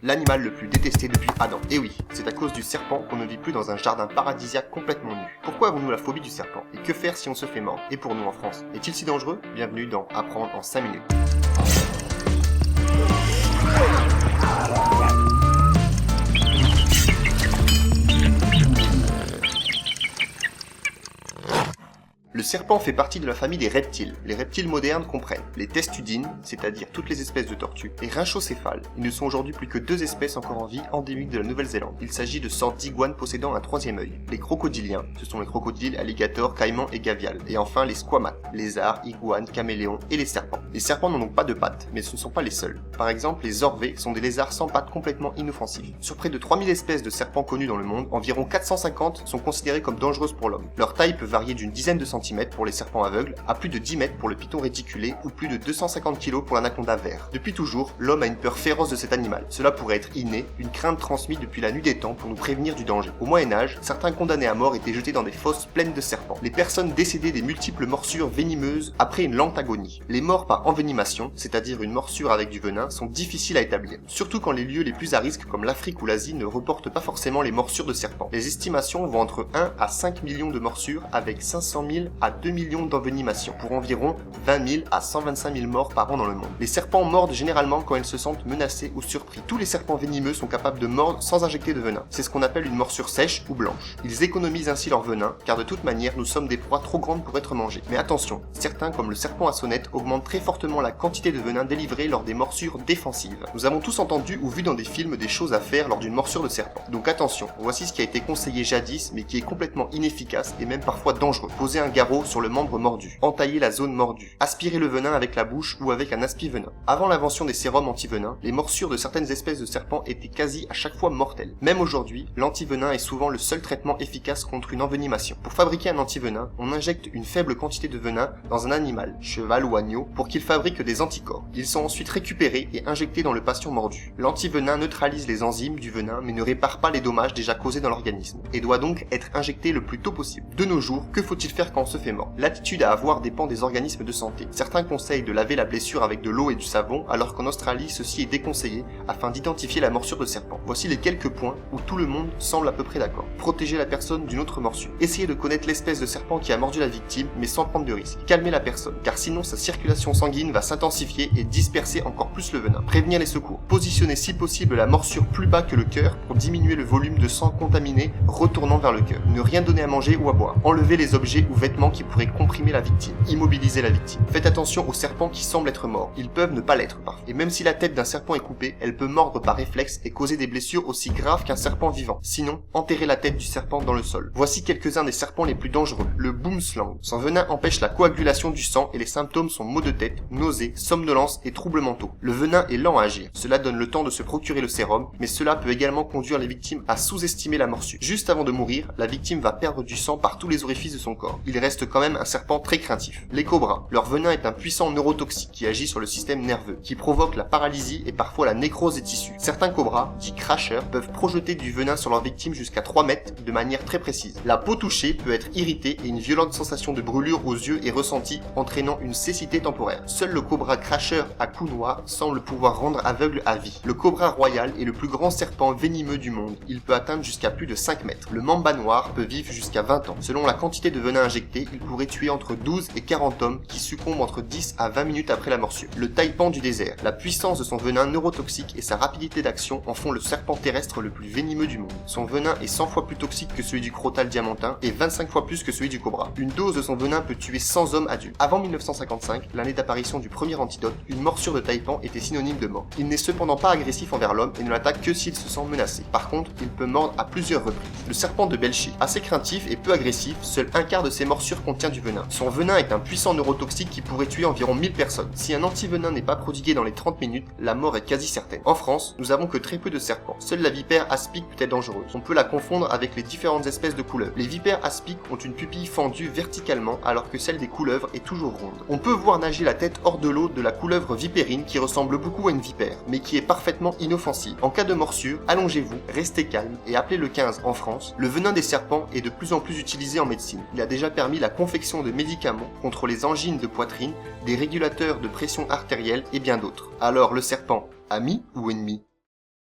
l'animal le plus détesté depuis Adam. Et oui, c'est à cause du serpent qu'on ne vit plus dans un jardin paradisiaque complètement nu. Pourquoi avons-nous la phobie du serpent? Et que faire si on se fait mordre? Et pour nous en France, est-il si dangereux? Bienvenue dans Apprendre en 5 minutes. Le serpent fait partie de la famille des reptiles. Les reptiles modernes comprennent les testudines, c'est-à-dire toutes les espèces de tortues, et rhinchocéphales. Il ne sont aujourd'hui plus que 2 espèces encore en vie endémiques de la Nouvelle-Zélande. Il s'agit de sortes d'iguanes possédant un 3e œil. Les crocodiliens, ce sont les crocodiles, alligators, caïmans et gavials. Et enfin les squamates, lézards, iguanes, caméléons et les serpents. Les serpents n'ont donc pas de pattes, mais ce ne sont pas les seuls. Par exemple, les orvées sont des lézards sans pattes complètement inoffensifs. Sur près de 3000 espèces de serpents connues dans le monde, environ 450 sont considérées comme dangereuses pour l'homme. Leur taille peut varier d'une dizaine de centimètres pour les serpents aveugles, à plus de 10 mètres pour le python réticulé ou plus de 250 kg pour l'anaconda vert. Depuis toujours, l'homme a une peur féroce de cet animal. Cela pourrait être inné, une crainte transmise depuis la nuit des temps pour nous prévenir du danger. Au Moyen-Âge, certains condamnés à mort étaient jetés dans des fosses pleines de serpents. Les personnes décédées des multiples morsures venimeuses après une lente agonie. Les morts par envenimation, c'est-à-dire une morsure avec du venin, sont difficiles à établir. Surtout quand les lieux les plus à risque comme l'Afrique ou l'Asie ne reportent pas forcément les morsures de serpents. Les estimations vont entre 1 à 5 millions de morsures avec 500 000 à 2 millions d'envenimations, pour environ 20 000 à 125 000 morts par an dans le monde. Les serpents mordent généralement quand ils se sentent menacés ou surpris. Tous les serpents venimeux sont capables de mordre sans injecter de venin. C'est ce qu'on appelle une morsure sèche ou blanche. Ils économisent ainsi leur venin, car de toute manière, nous sommes des proies trop grandes pour être mangées. Mais attention, certains, comme le serpent à sonnette, augmentent très fortement la quantité de venin délivré lors des morsures défensives. Nous avons tous entendu ou vu dans des films des choses à faire lors d'une morsure de serpent. Donc attention, voici ce qui a été conseillé jadis, mais qui est complètement inefficace et même parfois dangereux. Poser un garrot sur le membre mordu, entailler la zone mordue, aspirer le venin avec la bouche ou avec un aspi-venin. Avant l'invention des sérums anti-venin, les morsures de certaines espèces de serpents étaient quasi à chaque fois mortelles. Même aujourd'hui, l'antivenin est souvent le seul traitement efficace contre une envenimation. Pour fabriquer un antivenin, on injecte une faible quantité de venin dans un animal, cheval ou agneau, pour qu'il fabrique des anticorps. Ils sont ensuite récupérés et injectés dans le patient mordu. L'antivenin neutralise les enzymes du venin mais ne répare pas les dommages déjà causés dans l'organisme et doit donc être injecté le plus tôt possible. De nos jours, que faut-il faire quand on se fait mordre? L'attitude à avoir dépend des organismes de santé. Certains conseillent de laver la blessure avec de l'eau et du savon, alors qu'en Australie, ceci est déconseillé afin d'identifier la morsure de serpent. Voici les quelques points où tout le monde semble à peu près d'accord. Protéger la personne d'une autre morsure. Essayez de connaître l'espèce de serpent qui a mordu la victime, mais sans prendre de risque. Calmer la personne, car sinon sa circulation sanguine va s'intensifier et disperser encore plus le venin. Prévenir les secours. Positionner si possible la morsure plus bas que le cœur pour diminuer le volume de sang contaminé retournant vers le cœur. Ne rien donner à manger ou à boire. Enlever les objets ou vêtements qui pourraient comprimer la victime. Immobiliser la victime. Faites attention aux serpents qui semblent être morts. Ils peuvent ne pas l'être parfois. Et même si la tête d'un serpent est coupée, elle peut mordre par réflexe et causer des blessures aussi graves qu'un serpent vivant. Sinon, enterrez la tête du serpent dans le sol. Voici quelques-uns des serpents les plus dangereux. Le boomslang. Son venin empêche la coagulation du sang et les symptômes sont maux de tête, nausées, somnolence et troubles mentaux. Le venin est lent à agir. Cela donne le temps de se procurer le sérum, mais cela peut également conduire les victimes à sous-estimer la morsure. Juste avant de mourir, la victime va perdre du sang par tous les orifices de son corps. Il reste quand même un serpent très craintif. Les cobras. Leur venin est un puissant neurotoxique qui agit sur le système nerveux, qui provoque la paralysie et parfois la nécrose des tissus. Certains cobras, dits cracheurs, peuvent projeter du venin sur leur victime jusqu'à 3 mètres de manière très précise. La peau touchée peut être irritée et une violente sensation de brûlure aux yeux est ressentie, entraînant une cécité temporaire. Seul le cobra cracheur à cou noir semble pouvoir rendre aveugle à vie. Le cobra royal est le plus grand serpent venimeux du monde. Il peut atteindre jusqu'à plus de 5 mètres. Le mamba noir peut vivre jusqu'à 20 ans. Selon la quantité de venin injecté, il pourrait tuer entre 12 et 40 hommes qui succombent entre 10 à 20 minutes après la morsure. Le taipan du désert. La puissance de son venin neurotoxique et sa rapidité d'action en font le serpent terrestre le plus venimeux du monde. Son venin est 100 fois plus toxique que celui du crotal diamantin et 25 fois plus que celui du cobra. Une dose de son venin peut tuer 100 hommes adultes. Avant 1955, l'année d'apparition du premier antidote, une morsure de taipan était synonyme de mort. Il n'est cependant pas agressif envers l'homme et ne l'attaque que s'il se sent menacé. Par contre, il peut mordre à plusieurs reprises. Le serpent de Belcher. Assez craintif et peu agressif, seul un quart de ses morsures contient du venin. Son venin est un puissant neurotoxique qui pourrait tuer environ 1000 personnes. Si un antivenin n'est pas prodigué dans les 30 minutes, la mort est quasi certaine. En France, nous avons que très peu de serpents. Seule la vipère aspic peut être dangereuse. On peut la confondre avec les différentes espèces de couleuvres. Les vipères aspic ont une pupille fendue verticalement alors que celle des couleuvres est toujours ronde. On peut voir nager la tête hors de l'eau de la couleuvre vipérine qui ressemble beaucoup à une vipère, mais qui est parfaitement inoffensive. En cas de morsure, allongez-vous, restez calme et appelez le 15 en France. Le venin des serpents est de plus en plus utilisé en médecine. Il a déjà permis la confection de médicaments contre les angines de poitrine, des régulateurs de pression artérielle et bien d'autres. Alors le serpent, ami ou ennemi ?